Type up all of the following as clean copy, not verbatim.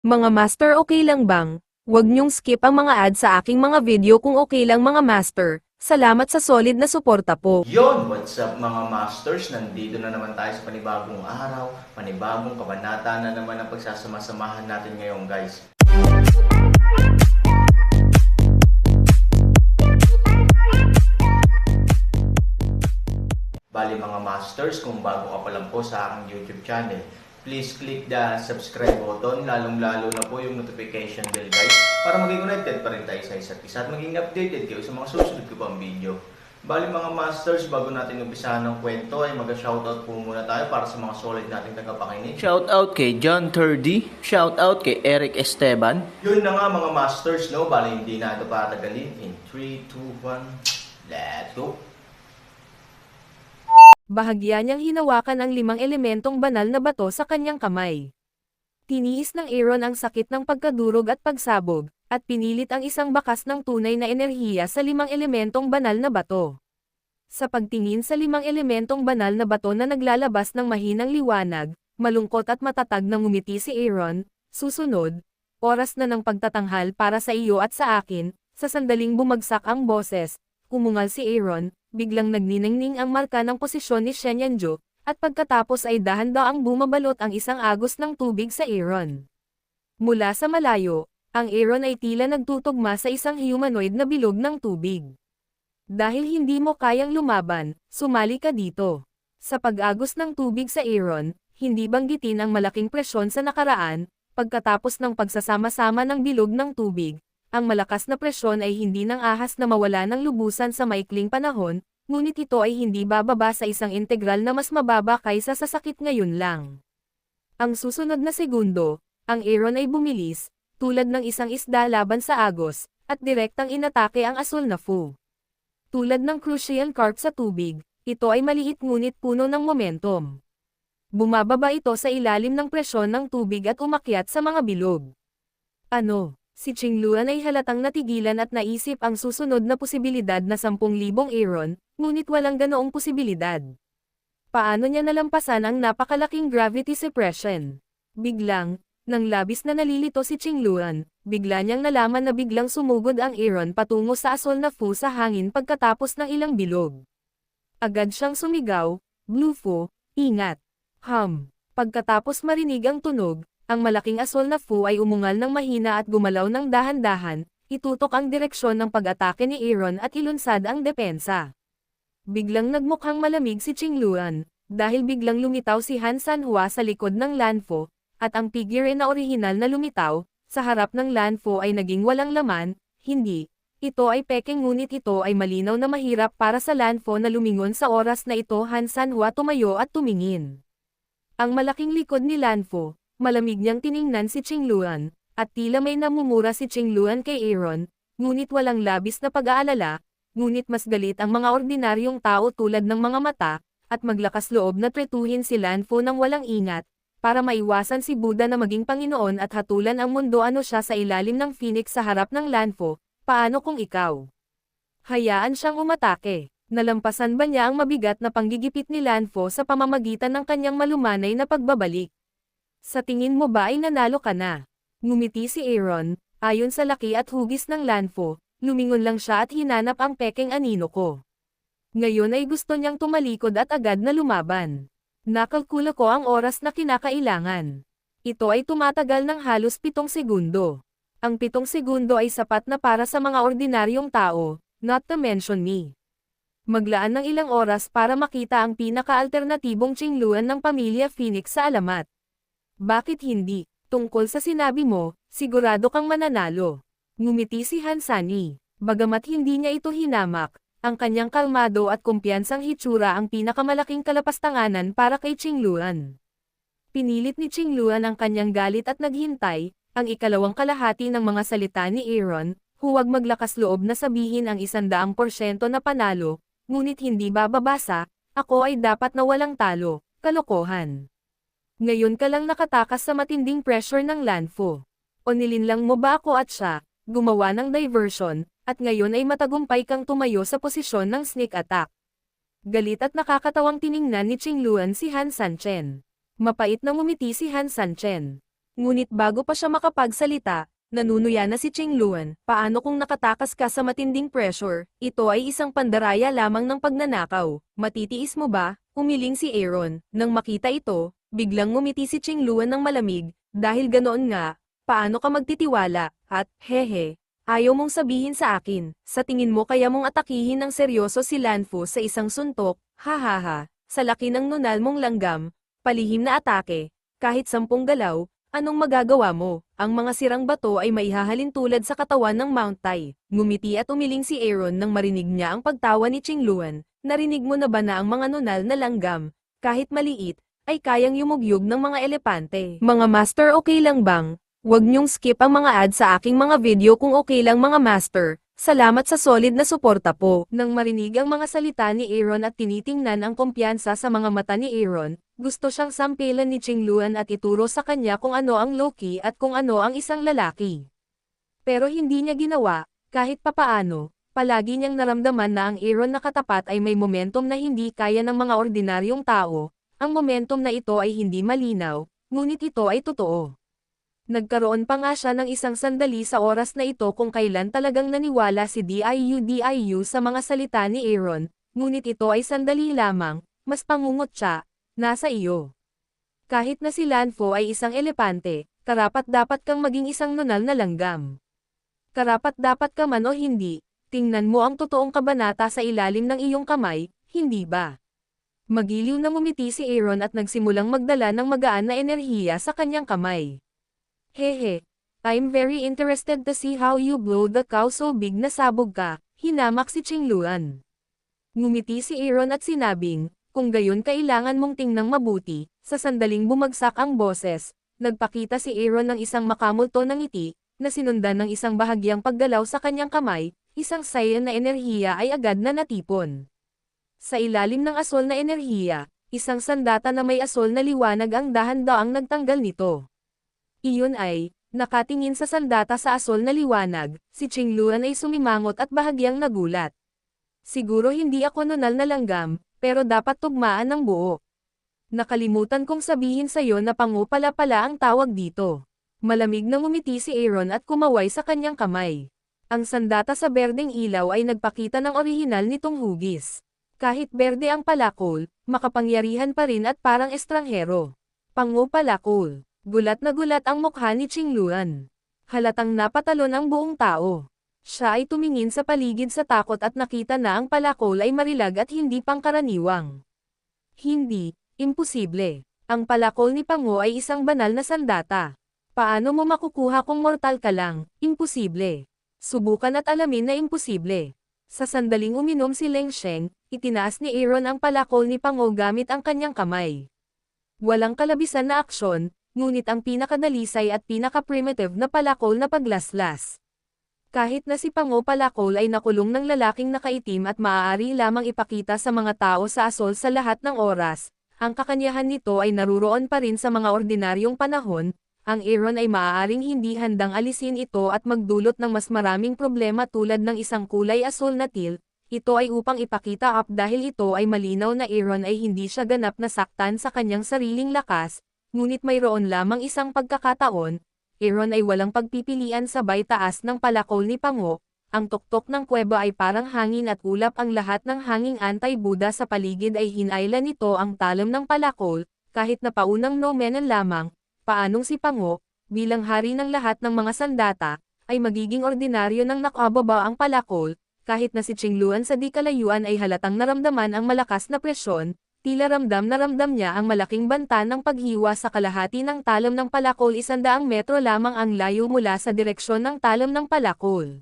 Mga master, okay lang bang? Huwag niyong skip ang mga ad sa aking mga video kung okay lang mga master. Salamat sa solid na suporta po. Yon, what's up mga masters? Nandito na naman tayo sa panibagong araw, panibagong kabanata na naman ang pagsasama-samahan natin ngayon guys. Bali mga masters, kung bago ka pa lang po sa aking YouTube channel, please click the subscribe button, lalong-lalo na po yung notification bell guys, para maging connected pa rin tayo sa isa't isa at maging updated kayo sa mga susunod ko pang video. Bali mga masters, bago natin umpisahan ng kwento ay mag-shoutout po muna tayo para sa mga solid nating tagapakinig. Shoutout kay John Turdy, shoutout kay Eric Esteban. Yun na nga mga masters, no? Bali hindi na ito patagalin. In 3, 2, 1, let's go! Bahagya niyang hinawakan ang 5 elementong banal na bato sa kanyang kamay. Tiniis ng Aaron ang sakit ng pagkadurog at pagsabog, at pinilit ang isang bakas ng tunay na enerhiya sa 5 elementong banal na bato. Sa pagtingin sa 5 elementong banal na bato na naglalabas ng mahinang liwanag, malungkot at matatag na ngumiti si Aaron, susunod, oras na ng pagtatanghal para sa iyo at sa akin, sa sandaling bumagsak ang boses, kumungal si Aaron, biglang nagniningning ang marka ng posisyon ni Shenyanjo, at pagkatapos ay dahan-daang bumabalot ang isang agos ng tubig sa Aaron. Mula sa malayo, ang Aaron ay tila nagtutugma sa isang humanoid na bilog ng tubig. Dahil hindi mo kayang lumaban, sumali ka dito. Sa pag-agos ng tubig sa Aaron, hindi banggitin ang malaking presyon sa nakaraan, pagkatapos ng pagsasama-sama ng bilog ng tubig. Ang malakas na presyon ay hindi nang ahas na mawala ng lubusan sa maikling panahon, ngunit ito ay hindi bababa sa isang integral na mas mababa kaysa sa sakit ngayon lang. Ang susunod na segundo, ang Aaron ay bumilis, tulad ng isang isda laban sa agos, at direktang inatake ang asul na Fu. Tulad ng crucian carp sa tubig, ito ay maliit ngunit puno ng momentum. Bumababa ito sa ilalim ng presyon ng tubig at umakyat sa mga bilog. Ano? Si Qingluan ay halatang natigilan at naisip ang susunod na posibilidad na 10,000 Aaron, ngunit walang ganoong posibilidad. Paano niya nalampasan ang napakalaking gravity suppression? Biglang, nang labis na nalilito si Qingluan, bigla niyang nalaman na biglang sumugod ang Aaron patungo sa asul na Fu sa hangin pagkatapos ng ilang bilog. Agad siyang sumigaw, "Blue Fu, ingat!" Pagkatapos marinig ang tunog, ang malaking asul na Fu ay umungal ng mahina at gumalaw ng dahan-dahan, itutok ang direksyon ng pag-atake ni Aaron at ilunsad ang depensa. Biglang nagmukhang malamig si Qingluan, dahil biglang lumitaw si Han Sanhua sa likod ng Lanfo, at ang figure na orihinal na lumitaw, sa harap ng Lanfo ay naging walang laman, hindi. Ito ay pekeng ngunit ito ay malinaw na mahirap para sa Lanfo na lumingon sa oras na ito. Han Sanhua tumayo at tumingin. Ang malaking likod ni Lanfo, malamig niyang tiningnan si Qingluan, at tila may namumura si Qingluan kay Aaron, ngunit walang labis na pag-aalala, ngunit mas galit ang mga ordinaryong tao tulad ng mga mata, at maglakas loob na tretuhin si Lanfo ng walang ingat, para maiwasan si Buddha na maging Panginoon at hatulan ang mundo. Ano siya sa ilalim ng Phoenix sa harap ng Lanfo, paano kung ikaw? Hayaan siyang umatake. Nalampasan ba niya ang mabigat na panggigipit ni Lanfo sa pamamagitan ng kanyang malumanay na pagbabalik? Sa tingin mo ba ay nanalo ka na? Ngumiti si Aaron, ayon sa laki at hugis ng Lanfo, lumingon lang siya at hinanap ang pekeng anino ko. Ngayon ay gusto niyang tumalikod at agad na lumaban. Nakalkula ko ang oras na kinakailangan. Ito ay tumatagal ng halos 7 segundo. Ang 7 segundo ay sapat na para sa mga ordinaryong tao, not to mention me. Maglaan ng ilang oras para makita ang pinaka-alternatibong Qingluan ng pamilya Phoenix sa alamat. Bakit hindi? Tungkol sa sinabi mo, sigurado kang mananalo. Ngumiti si Han Sani. Bagamat hindi niya ito hinamak, ang kanyang kalmado at kumpiyansang hitsura ang pinakamalaking kalapastanganan para kay Qingluan. Pinilit ni Qingluan ang kanyang galit at naghintay, ang ikalawang kalahati ng mga salita ni Aaron, huwag maglakas loob na sabihin ang 100% na panalo, ngunit hindi bababasa, ako ay dapat na walang talo, kalokohan. Ngayon ka lang nakatakas sa matinding pressure ng Lanfo. O nilinlang mo ba ako at siya, gumawa ng diversion, at ngayon ay matagumpay kang tumayo sa posisyon ng sneak attack. Galit at nakakatawang tiningnan ni Qingluan si Han Sanchen. Mapait na ngumiti si Han Sanchen. Ngunit bago pa siya makapagsalita, nanunuya na si Qingluan. Paano kung nakatakas ka sa matinding pressure? Ito ay isang pandaraya lamang ng pagnanakaw. Matitiis mo ba? Umiling si Aaron. Nang makita ito, biglang ngumiti si Qingluan ng malamig. Dahil ganoon nga, paano ka magtitiwala? At, hehe, ayaw mong sabihin sa akin. Sa tingin mo kaya mong atakihin ng seryoso si Lanfu sa isang suntok? Hahaha, sa laki ng nunal mong langgam, palihim na atake, kahit 10 galaw, anong magagawa mo? Ang mga sirang bato ay maihahalin tulad sa katawan ng Mount Tai. Ngumiti at umiling si Aaron nang marinig niya ang pagtawa ni Qingluan. Narinig mo na ba na ang mga nunal na langgam, kahit maliit, ay kayang yumugyog ng mga elepante? Mga master, okay lang bang? Huwag niyong skip ang mga ads sa aking mga video kung okay lang mga master. Salamat sa solid na suporta po. Nang marinig ang mga salita ni Aaron at tinitingnan ang kumpiyansa sa mga mata ni Aaron, gusto siyang sampilan ni Qingluan at ituro sa kanya kung ano ang Loki at kung ano ang isang lalaki. Pero hindi niya ginawa, kahit papaano, palagi niyang naramdaman na ang Aaron na katapat ay may momentum na hindi kaya ng mga ordinaryong tao. Ang momentum na ito ay hindi malinaw, ngunit ito ay totoo. Nagkaroon pa nga siya ng isang sandali sa oras na ito kung kailan talagang naniwala si Diu sa mga salita ni Aaron, ngunit ito ay sandali lamang, mas pangungot siya, nasa iyo. Kahit na si Lanfu ay isang elepante, karapat-dapat kang maging isang nunal na langgam. Karapat-dapat ka man o hindi, tingnan mo ang totoong kabanata sa ilalim ng iyong kamay, hindi ba? Magiliw na ngumiti si Aaron at nagsimulang magdala ng magaan na enerhiya sa kanyang kamay. Hehe, I'm very interested to see how you blow the cow so big na sabog ka, hinamak si Qingluan. Ngumiti si Aaron at sinabing, kung gayon kailangan mong tingnang mabuti. Sa sandaling bumagsak ang boses, nagpakita si Aaron ng isang makamulto ng ngiti, na sinundan ng isang bahagyang paggalaw sa kanyang kamay, isang sayan na enerhiya ay agad na natipon. Sa ilalim ng asol na enerhiya, isang sandata na may asol na liwanag ang dahan-daang nagtanggal nito. Iyon ay, nakatingin sa sandata sa asol na liwanag, si Qingluan ay sumimangot at bahagyang nagulat. Siguro hindi ako nunal na langgam, pero dapat tugmaan ng buo. Nakalimutan kong sabihin sa'yo na pangu pala ang tawag dito. Malamig na ngumiti si Aaron at kumaway sa kanyang kamay. Ang sandata sa berdeng ilaw ay nagpakita ng orihinal nitong hugis. Kahit berde ang palakol, makapangyarihan pa rin at parang estranghero. Pangu palakol. Gulat na gulat ang mukha ni Qingluan. Halatang napatalon ang buong tao. Siya ay tumingin sa paligid sa takot at nakita na ang palakol ay marilag at hindi pangkaraniwang. Hindi, imposible. Ang palakol ni Pangu ay isang banal na sandata. Paano mo makukuha kung mortal ka lang? Imposible. Subukan at alamin na imposible. Sa sandaling uminom si Leng Sheng, itinaas ni Aaron ang palakol ni Pangu gamit ang kanyang kamay. Walang kalabisan na aksyon, ngunit ang pinakadalisay at pinaka-primitive na palakol na paglaslas. Kahit na si Pangu palakol ay nakulong ng lalaking nakaitim at maaari lamang ipakita sa mga tao sa asol sa lahat ng oras, ang kakanyahan nito ay naruroon pa rin sa mga ordinaryong panahon, ang Aaron ay maaaring hindi handang alisin ito at magdulot ng mas maraming problema tulad ng isang kulay asol na til. Ito ay upang ipakita up dahil ito ay malinaw na Aaron ay hindi siya ganap na saktan sa kanyang sariling lakas. Ngunit mayroon lamang isang pagkakataon, Aaron ay walang pagpipilian sabay taas ng palakol ni Pangu, ang tuktok ng kuweba ay parang hangin at ulap ang lahat ng hanging anti-Buddha sa paligid ay hinayla nito ang talam ng palakol, kahit na paunang nomenan lamang, paanong si Pangu, bilang hari ng lahat ng mga sandata, ay magiging ordinaryo ng nakababa ang palakol, kahit na si Qingluan sa di kalayuan ay halatang naramdaman ang malakas na presyon. Tila ramdam na ramdam niya ang malaking banta ng paghiwa sa kalahati ng talam ng palakol 100 metro lamang ang layo mula sa direksyon ng talam ng palakol.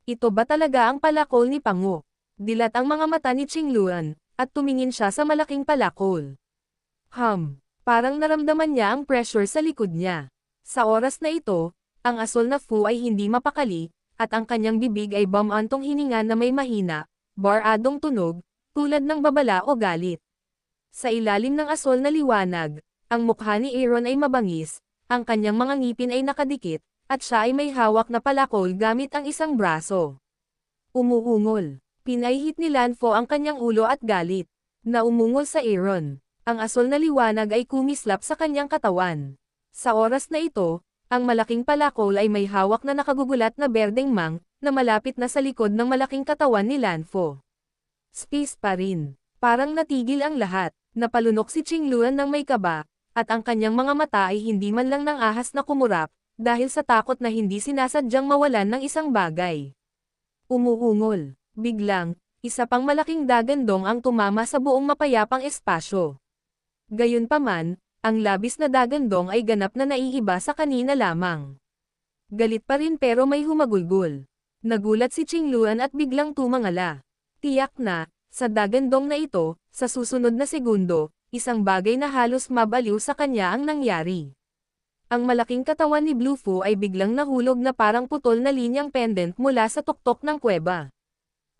Ito ba talaga ang palakol ni Pangu? Dilat ang mga mata ni Qingluan, at tumingin siya sa malaking palakol. Parang naramdaman niya ang pressure sa likod niya. Sa oras na ito, ang asol na Fu ay hindi mapakali, at ang kanyang bibig ay bumantong hininga na may mahina, baradong tunog, tulad ng babala o galit. Sa ilalim ng asol na liwanag, ang mukha ni Aaron ay mabangis, ang kanyang mga ngipin ay nakadikit, at siya ay may hawak na palakol gamit ang isang braso. Umuungol. Pinahihit ni Lanfu ang kanyang ulo at galit. Na umungol sa Aaron. Ang asol na liwanag ay kumislap sa kanyang katawan. Sa oras na ito, ang malaking palakol ay may hawak na nakagugulat na berdeng mang, na malapit na sa likod ng malaking katawan ni Lanfo. Space pa rin. Parang natigil ang lahat, napalunok si Qingluan ng may kaba, at ang kanyang mga mata ay hindi man lang ng ahas na kumurap, dahil sa takot na hindi sinasadyang mawalan ng isang bagay. Umuungol. Biglang, isa pang malaking dagandong ang tumama sa buong mapayapang espasyo. Gayunpaman, ang labis na dagandong ay ganap na naiiba sa kanina lamang. Galit pa rin pero may humagulgol. Nagulat si Qingluan at biglang tumangala. Tiyak na, sa dagandong na ito, sa susunod na segundo, isang bagay na halos mabaliw sa kanya ang nangyari. Ang malaking katawan ni Blue Fu ay biglang nahulog na parang putol na linyang pendant mula sa tuktok ng kuweba.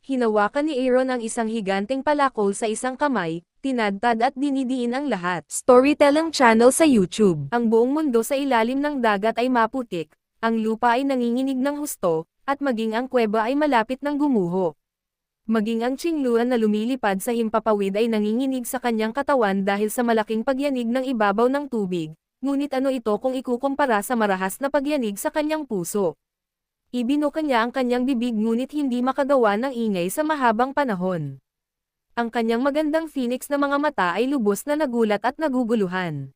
Hinawakan ni Aaron ang isang higanteng palakol sa isang kamay, tinadtad at dinidiin ang lahat. Storytelling channel sa YouTube. Ang buong mundo sa ilalim ng dagat ay maputik, ang lupa ay nanginginig ng husto, at maging ang kuweba ay malapit ng gumuho. Maging ang Qingluan na lumilipad sa himpapawid ay nanginginig sa kanyang katawan dahil sa malaking pagyanig ng ibabaw ng tubig, ngunit ano ito kung ikukumpara sa marahas na pagyanig sa kanyang puso. Ibinuka niya ang kanyang bibig ngunit hindi makagawa ng ingay sa mahabang panahon. Ang kanyang magandang phoenix na mga mata ay lubos na nagulat at naguguluhan.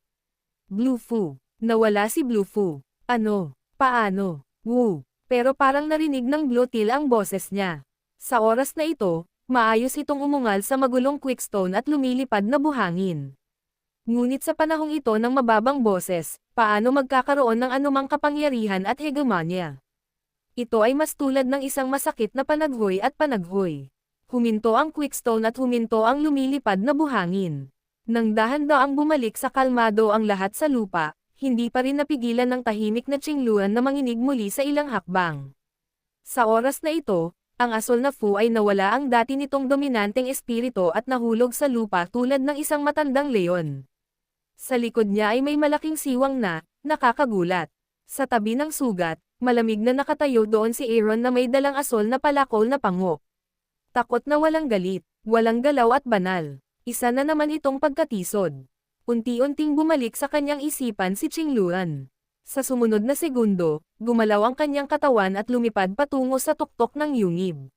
Blue Fu. Nawala si Blue Fu. Ano? Paano? Wu. Pero parang narinig ng Blue Till ang boses niya. Sa oras na ito, maayos itong umungal sa magulong quickstone at lumilipad na buhangin. Ngunit sa panahong ito ng mababang boses, paano magkakaroon ng anumang kapangyarihan at hegemonya? Ito ay mas tulad ng isang masakit na panaghoy at panaghoy. Huminto ang quickstone at huminto ang lumilipad na buhangin. Nang dahan-daang bumalik sa kalmado ang lahat sa lupa, hindi pa rin napigilan ng tahimik na Qingluan na manginig muli sa ilang hakbang. Sa oras na ito, ang asol na Fu ay nawala ang dati nitong dominanteng espiritu at nahulog sa lupa tulad ng isang matandang leon. Sa likod niya ay may malaking siwang na, nakakagulat. Sa tabi ng sugat, malamig na nakatayo doon si Aaron na may dalang asol na palakol na pango. Takot na walang galit, walang galaw at banal. Isa na naman itong pagkatisod. Unti-unting bumalik sa kanyang isipan si Qingluan. Sa sumunod na segundo, gumalaw ang kanyang katawan at lumipad patungo sa tuktok ng yungib.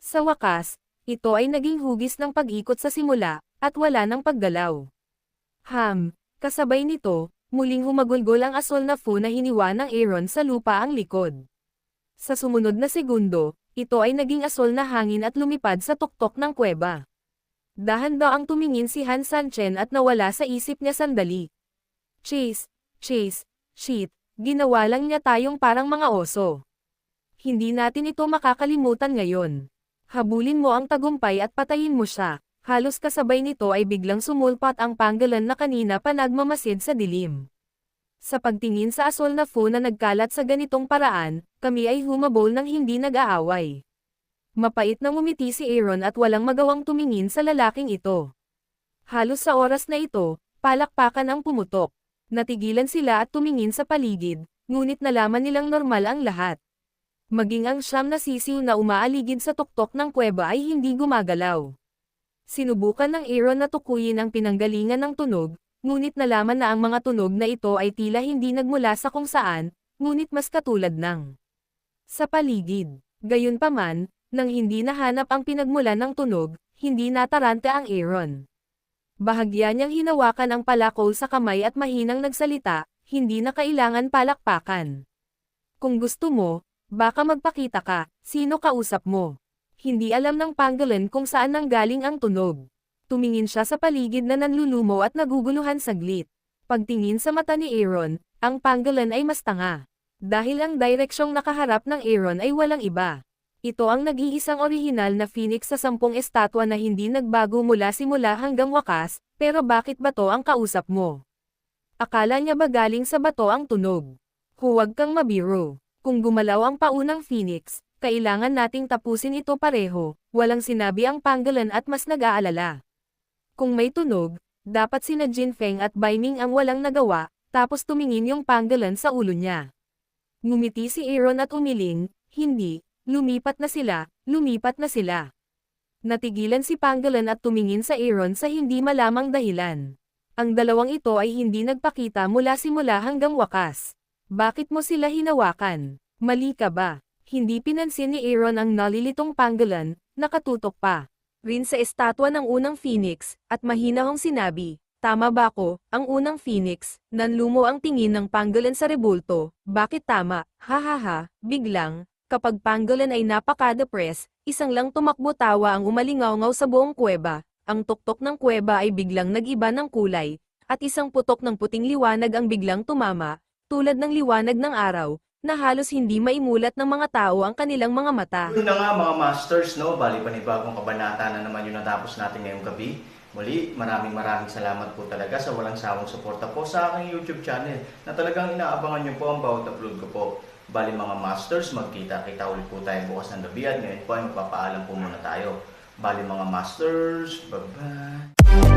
Sa wakas, ito ay naging hugis ng pag-ikot sa simula, at wala ng paggalaw. Kasabay nito, muling humagulgol ang asol na Fu na hiniwa ng Aaron sa lupa ang likod. Sa sumunod na segundo, ito ay naging asol na hangin at lumipad sa tuktok ng kuweba. Dahan-daang tumingin si Han Sanchen at nawala sa isip niya sandali. Chase, shit, ginawa lang niya tayong parang mga oso. Hindi natin ito makakalimutan ngayon. Habulin mo ang tagumpay at patayin mo siya. Halos kasabay nito ay biglang sumulpat ang panggalan na kanina pa nagmamasid sa dilim. Sa pagtingin sa asol na Fu na nagkalat sa ganitong paraan, kami ay humabol ng hindi nag-aaway. Mapait na ngumiti si Aaron at walang magawang tumingin sa lalaking ito. Halos sa oras na ito, palakpakan ang pumutok. Natigilan sila at tumingin sa paligid, ngunit nalaman nilang normal ang lahat. Maging ang siyam na sisiw na umaaligid sa tuktok ng kuweba ay hindi gumagalaw. Sinubukan ng Aaron na tukuyin ang pinanggalingan ng tunog, ngunit nalaman na ang mga tunog na ito ay tila hindi nagmula sa kung saan, ngunit mas katulad ng sa paligid. Gayunpaman, nang hindi nahanap ang pinagmulan ng tunog, hindi natarante ang Aaron. Bahagya niyang hinawakan ang palakol sa kamay at mahinang nagsalita, hindi na kailangan palakpakan. Kung gusto mo, baka magpakita ka, sino kausap mo? Hindi alam ng panggalan kung saan nanggaling ang tunog. Tumingin siya sa paligid na nanlulumo at naguguluhan saglit. Pagtingin sa mata ni Aaron, ang panggalan ay mas tanga. Dahil ang direksyong nakaharap ng Aaron ay walang iba. Ito ang nag-iisang orihinal na phoenix sa 10 estatwa na hindi nagbago mula simula hanggang wakas, pero bakit bato ang kausap mo? Akala niya ba galing sa bato ang tunog? Huwag kang mabiro. Kung gumalaw ang paunang phoenix, kailangan nating tapusin ito pareho, walang sinabi ang panggalan at mas nag-aalala. Kung may tunog, dapat sina Jinfeng at Baiming ang walang nagawa, tapos tumingin yung panggalan sa ulo niya. Ngumiti si Aaron at umiling, hindi. Lumipat na sila. Natigilan si Panggalan at tumingin sa Aaron sa hindi malamang dahilan. Ang dalawang ito ay hindi nagpakita mula simula hanggang wakas. Bakit mo sila hinawakan? Mali ka ba? Hindi pinansin ni Aaron ang nalilitong panggolan, nakatutok pa rin sa estatwa ng unang phoenix, at mahinahong sinabi, tama ba ako, ang unang phoenix, nanlumo ang tingin ng panggolan sa rebulto, bakit tama, hahaha, biglang, kapag panggolan ay napaka-depress, isang lang tumakbo tawa ang umalingaw-ngaw sa buong kuweba, ang tuktok ng kuweba ay biglang nag-iba ng kulay, at isang putok ng puting liwanag ang biglang tumama, tulad ng liwanag ng araw, na halos hindi maimulat ng mga tao ang kanilang mga mata. Yun na nga mga masters, no? Bali panibagong kabanata na naman yung natapos natin ngayong gabi. Muli, maraming salamat po talaga sa walang sawang suporta po sa aking YouTube channel na talagang inaabangan nyo po ang bawat upload ko po. Bali mga masters, magkita-kita ulit po tayo bukas ng gabi at ngayon po ay magpapaalam po muna tayo. Bali mga masters, bye-bye!